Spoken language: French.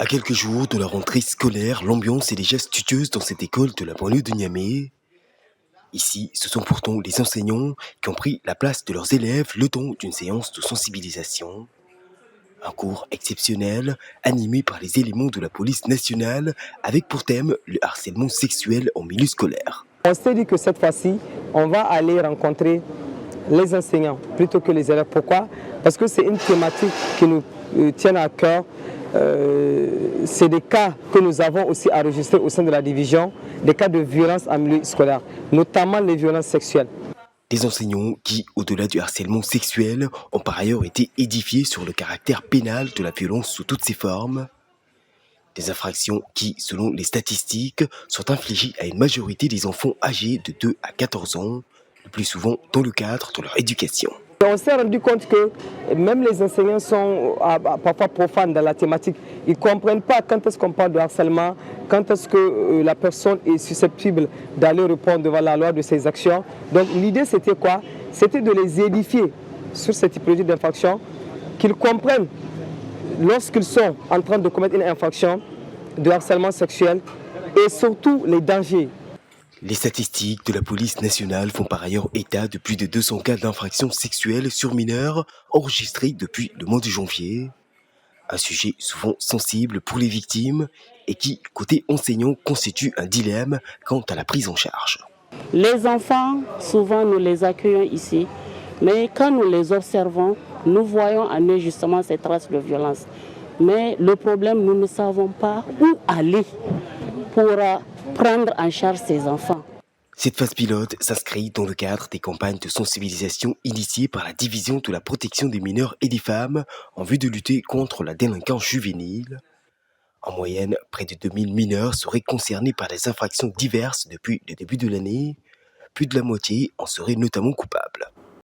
À quelques jours de la rentrée scolaire, l'ambiance est déjà studieuse dans cette école de la banlieue de Niamey. Ici, ce sont pourtant les enseignants qui ont pris la place de leurs élèves le temps d'une séance de sensibilisation. Un cours exceptionnel, animé par les éléments de la police nationale, avec pour thème le harcèlement sexuel en milieu scolaire. On s'est dit que cette fois-ci, on va aller rencontrer les enseignants plutôt que les élèves. Pourquoi? Parce que c'est une thématique qui nous tient à cœur. C'est des cas que nous avons aussi enregistrés au sein de la division, des cas de violence en milieu scolaire, notamment les violences sexuelles. Des enseignants qui, au-delà du harcèlement sexuel, ont par ailleurs été édifiés sur le caractère pénal de la violence sous toutes ses formes. Des infractions qui, selon les statistiques, sont infligées à une majorité des enfants âgés de 2 à 14 ans, le plus souvent dans le cadre de leur éducation. On s'est rendu compte que même les enseignants sont parfois profanes dans la thématique. Ils ne comprennent pas quand est-ce qu'on parle de harcèlement, quand est-ce que la personne est susceptible d'aller répondre devant la loi de ses actions. Donc l'idée c'était quoi? C'était de les édifier sur cette typologie d'infraction, qu'ils comprennent lorsqu'ils sont en train de commettre une infraction de harcèlement sexuel et surtout les dangers. Les statistiques de la police nationale font par ailleurs état de plus de 200 cas d'infractions sexuelles sur mineurs enregistrés depuis le mois de janvier. Un sujet souvent sensible pour les victimes et qui, côté enseignant, constitue un dilemme quant à la prise en charge. Les enfants, souvent nous les accueillons ici, mais quand nous les observons, nous voyons en eux justement ces traces de violence. Mais le problème, nous ne savons pas où aller pour prendre en charge ces enfants. Cette phase pilote s'inscrit dans le cadre des campagnes de sensibilisation initiées par la Division de la protection des mineurs et des femmes en vue de lutter contre la délinquance juvénile. En moyenne, près de 2000 mineurs seraient concernés par des infractions diverses depuis le début de l'année. Plus de la moitié en seraient notamment coupables.